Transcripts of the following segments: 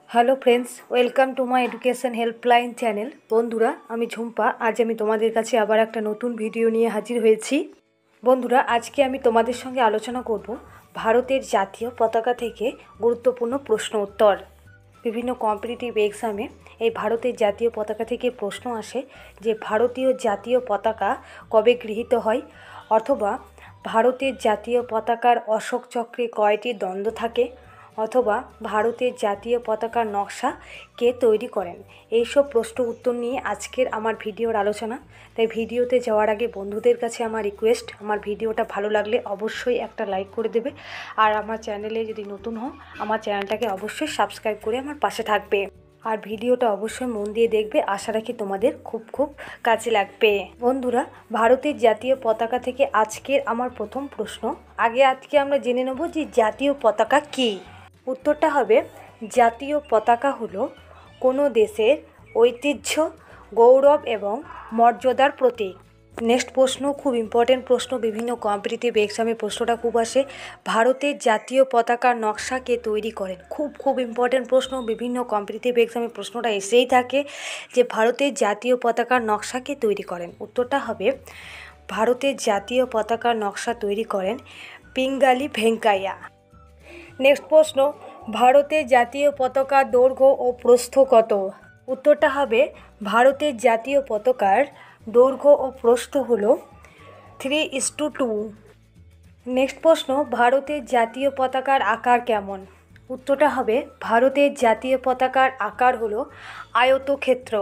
Hello friends, welcome to my education helpline channel. বন্ধুরা, আমি ঝুম্পা। আজ আমি তোমাদের কাছে আবার একটা নতুন ভিডিও নিয়ে হাজির হয়েছি। বন্ধুরা, আজকে আমি তোমাদের সঙ্গে আলোচনা করব ভারতের জাতীয় পতাকা থেকে গুরুত্বপূর্ণ প্রশ্ন উত্তর। বিভিন্ন কম্পিটিটিভ এক্সামে এই ভারতের জাতীয় পতাকা থেকে প্রশ্ন আসে যে ভারতীয় জাতীয় পতাকা কবে গৃহীত হয়, অথবা ভারতের জাতীয় পতাকার অশোক চক্রে কয়টি দ্বন্দ্ব থাকে, অথবা ভারতের জাতীয় পতাকার নকশা কে তৈরি করেন। এইসব প্রশ্ন উত্তর নিয়ে আজকের আমার ভিডিওর আলোচনা। তাই ভিডিওতে যাওয়ার আগে বন্ধুদের কাছে আমার রিকোয়েস্ট, আমার ভিডিওটা ভালো লাগলে অবশ্যই একটা লাইক করে দেবে। আর আমার চ্যানেলে যদি নতুন হও, আমার চ্যানেলটাকে অবশ্যই সাবস্ক্রাইব করে আমার পাশে থাকবে। আর ভিডিওটা অবশ্যই মন দিয়ে দেখবে, আশা রাখি তোমাদের খুব কাজে লাগবে। বন্ধুরা, ভারতের জাতীয় পতাকা থেকে আজকের আমার প্রথম প্রশ্ন। আজকে আমরা জেনে নেব যে জাতীয় পতাকা কী। উত্তরটা হবে, জাতীয় পতাকা হলো কোনো দেশের ঐতিহ্য, গৌরব এবং মর্যাদার প্রতীক। নেক্সট প্রশ্ন, খুব ইম্পর্টেন্ট প্রশ্ন, বিভিন্ন কম্পিটিটিভ এক্সামে প্রশ্নটা খুব আসে। ভারতের জাতীয় পতাকার নকশা কে তৈরি করেন? খুব ইম্পর্টেন্ট প্রশ্ন, বিভিন্ন কম্পিটিটিভ এক্সামে প্রশ্নটা এসেই থাকে যে ভারতের জাতীয় পতাকার নকশা কে তৈরি করেন। উত্তরটা হবে, ভারতের জাতীয় পতাকার নকশা তৈরি করেন পিঙ্গালি ভেঙ্কাইয়া। নেক্সট প্রশ্ন, ভারতের জাতীয় পতাকার দৈর্ঘ্য ও প্রস্থ কত? উত্তরটা হবে, ভারতের জাতীয় পতাকার দৈর্ঘ্য ও প্রস্থ হলো 3:2। নেক্সট প্রশ্ন, ভারতের জাতীয় পতাকার আকার কেমন? উত্তরটা হবে, ভারতের জাতীয় পতাকার আকার হলো আয়তক্ষেত্র।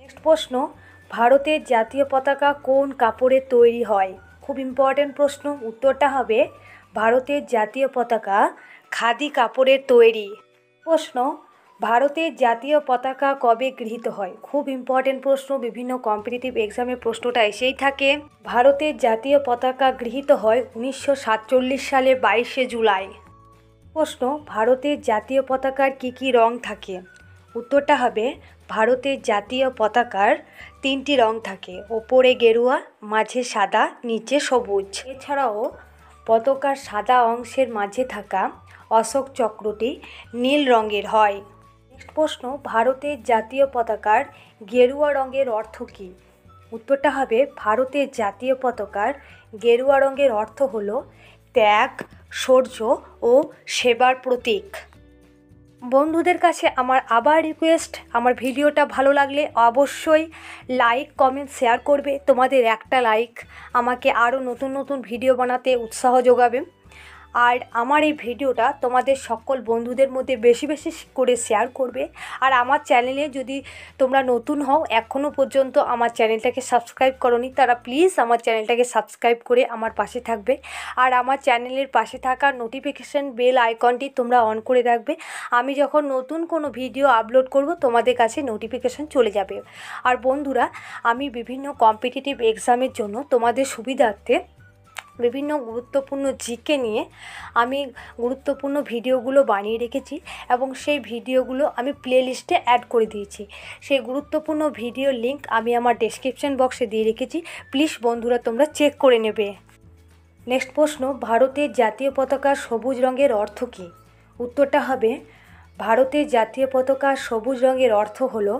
নেক্সট প্রশ্ন, ভারতের জাতীয় পতাকা কোন কাপড়ে তৈরি হয়? খুব ইম্পর্টেন্ট প্রশ্ন। উত্তরটা হবে, ভারতের জাতীয় পতাকা খাদি কাপড়ের তৈরি। প্রশ্ন, ভারতের জাতীয় পতাকা কবে গৃহীত হয়? খুব ইম্পর্টেন্ট প্রশ্ন, বিভিন্ন কম্পিটিটিভ এক্সামে প্রশ্নটা এসেই থাকে। ভারতের জাতীয় পতাকা গৃহীত হয় 1947 সালে 22শে জুলাই। প্রশ্ন, ভারতের জাতীয় পতাকার কী রং থাকে? উত্তরটা হবে, ভারতের জাতীয় পতাকার 3টি রং থাকে, ওপরে গেরুয়া, মাঝে সাদা, নিচে সবুজ। এছাড়াও পতাকার সাদা অংশের মাঝে থাকা অশোক চক্রটি নীল রঙের হয়। নেক্সট প্রশ্ন, ভারতের জাতীয় পতাকার গেরুয়া রঙের অর্থ কী? উত্তরটা হবে, ভারতের জাতীয় পতাকার গেরুয়া রঙের অর্থ হলো ত্যাগ, শৌর্য ও সেবার প্রতীক। বন্ধুদের কাছে আমার আবার রিকোয়েস্ট, আমার ভিডিওটা ভালো লাগলে অবশ্যই লাইক, কমেন্ট, শেয়ার করবে। তোমাদের একটা লাইক আমাকে আরও নতুন ভিডিও বানাতে উৎসাহ যোগাবে। আর আমার এই ভিডিওটা তোমাদের সকল বন্ধুদের মধ্যে বেশি করে শেয়ার করবে। আর আমার চ্যানেলে যদি তোমরা নতুন হও, এখনও পর্যন্ত আমার চ্যানেলটাকে সাবস্ক্রাইব করোনি, তারা প্লিজ আমার চ্যানেলটাকে সাবস্ক্রাইব করে আমার পাশে থাকবে। আর আমার চ্যানেলের পাশে থাকা নোটিফিকেশান বেল আইকনটি তোমরা অন করে রাখবে। আমি যখন নতুন কোনো ভিডিও আপলোড করব, তোমাদের কাছে নোটিফিকেশান চলে যাবে। আর বন্ধুরা, আমি বিভিন্ন কম্পিটিটিভ এক্সামের জন্য তোমাদের সুবিধার্থে বিভিন্ন গুরুত্বপূর্ণ জিকে নিয়ে আমি গুরুত্বপূর্ণ ভিডিওগুলো বানিয়ে রেখেছি, এবং সেই ভিডিওগুলো আমি প্লেলিস্টে অ্যাড করে দিয়েছি। সেই গুরুত্বপূর্ণ ভিডিওর লিঙ্ক আমি আমার ডেসক্রিপশন বক্সে দিয়ে রেখেছি, প্লিজ বন্ধুরা তোমরা চেক করে নেবে। নেক্সট প্রশ্ন, ভারতের জাতীয় পতাকার সবুজ রঙের অর্থ কী? উত্তরটা হবে, ভারতের জাতীয় পতাকার সবুজ রঙের অর্থ হলো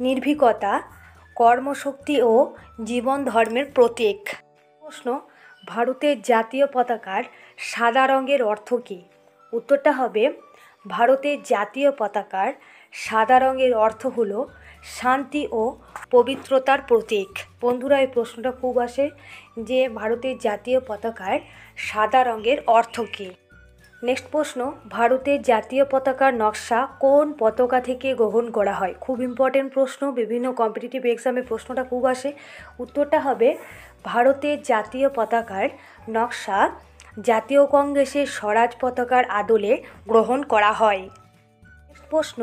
নির্ভীকতা, কর্মশক্তি ও জীবন ধর্মের প্রতীক। প্রশ্ন, ভারতের জাতীয় পতাকার সাদা রঙের অর্থ কী? উত্তরটা হবে, ভারতের জাতীয় পতাকার সাদা রঙের অর্থ হলো শান্তি ও পবিত্রতার প্রতীক। বন্ধুরা, এই প্রশ্নটা খুব আসে যে ভারতের জাতীয় পতাকার সাদা রঙের অর্থ কী। নেক্সট প্রশ্ন, ভারতের জাতীয় পতাকার নকশা কোন পতাকা থেকে গ্রহণ করা হয়? খুব ইম্পর্টেন্ট প্রশ্ন, বিভিন্ন কম্পিটিটিভ এক্সামে প্রশ্নটা খুব আসে। উত্তরটা হবে, ভারতের জাতীয় পতাকার নকশা জাতীয় কংগ্রেসের স্বরাজ পতাকার আদলে গ্রহণ করা হয়। নেক্সট প্রশ্ন,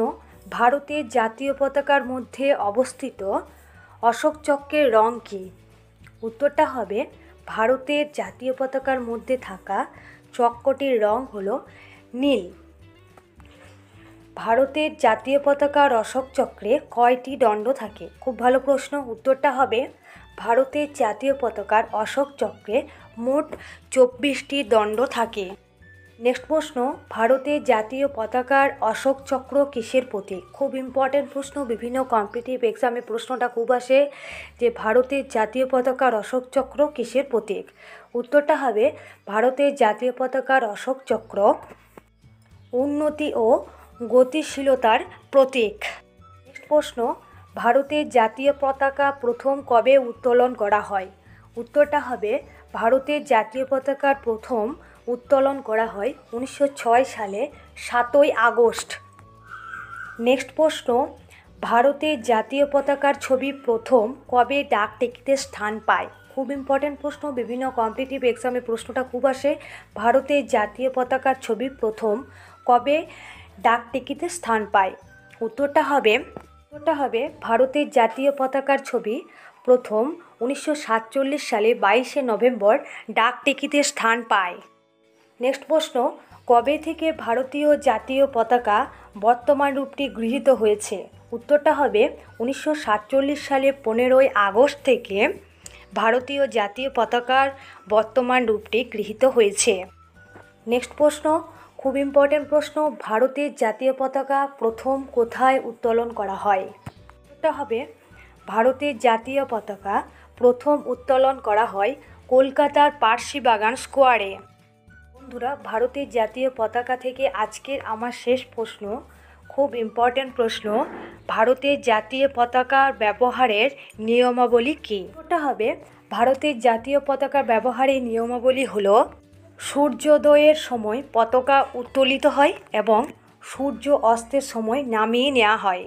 ভারতের জাতীয় পতাকার মধ্যে অবস্থিত অশোক চক্রের রং কী? উত্তরটা হবে, ভারতের জাতীয় পতাকার মধ্যে থাকা চক্রটির রং হলো নীল। ভারতের জাতীয় পতাকার অশোক চক্রে কয়টি দণ্ড থাকে? খুব ভালো প্রশ্ন। উত্তরটা হবে, ভারতের জাতীয় পতাকার অশোক চক্রে মোট 24টি দণ্ড থাকে। নেক্সট প্রশ্ন, ভারতের জাতীয় পতাকার অশোক চক্র কিসের প্রতীক? খুব ইম্পর্টেন্ট প্রশ্ন, বিভিন্ন কম্পিটিটিভ এক্সামে প্রশ্নটা খুব আসে যে ভারতের জাতীয় পতাকার অশোক চক্র কিসের প্রতীক? উত্তরটা হবে ভারতের জাতীয় পতাকার অশোক চক্র উন্নতি ও গতিশীলতার প্রতীক। নেক্সট প্রশ্ন, ভারতের জাতীয় পতাকা প্রথম কবে উত্তোলন করা হয়? উত্তরটা হবে ভারতের জাতীয় পতাকার প্রথম উত্তোলন করা হয় 1906 সালে 7ই আগস্ট। নেক্সট প্রশ্ন, ভারতের জাতীয় পতাকার ছবি প্রথম কবে ডাক টিকিটে স্থান পায়? খুব ইম্পর্ট্যান্ট প্রশ্ন, বিভিন্ন কম্পিটিটিভ এক্সামে প্রশ্নটা খুব আসে। ভারতের জাতীয় পতাকার ছবি প্রথম কবে ডাক টিকিটে স্থান পায়? উত্তরটা হবে ভারতের জাতীয় পতাকার ছবি প্রথম 1947 সালে 22শে নভেম্বর ডাক টিকিটে স্থান পায়। নেক্সট প্রশ্ন, কবে থেকে ভারতীয় জাতীয় পতাকা বর্তমান রূপটি গৃহীত হয়েছে? উত্তরটা হবে 1947 সালে 15ই আগস্ট থেকে ভারতীয় জাতীয় পতাকার বর্তমান রূপটি গৃহীত হয়েছে। নেক্সট প্রশ্ন, খুব ইম্পর্ট্যান্ট প্রশ্ন, ভারতের জাতীয় পতাকা প্রথম কোথায় উত্তোলন করা হয়? উত্তরটা হবে ভারতের জাতীয় পতাকা প্রথম উত্তোলন করা হয় কলকাতার পার্সি বাগান স্কোয়ারে। বন্ধুরা, ভারতের জাতীয় পতাকা থেকে আজকের আমার শেষ প্রশ্ন, খুব ইম্পর্ট্যান্ট প্রশ্ন, ভারতের জাতীয় পতাকার ব্যবহারের নিয়মাবলী কী? ওটা হবে ভারতের জাতীয় পতাকার ব্যবহারের নিয়মাবলী হলো সূর্যোদয়ের সময় পতাকা উত্তোলিত হয় এবং সূর্য অস্তের সময় নামিয়ে নেওয়া হয়।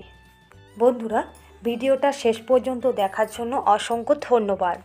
বন্ধুরা, ভিডিওটা শেষ পর্যন্ত দেখার জন্য অসংখ্য ধন্যবাদ।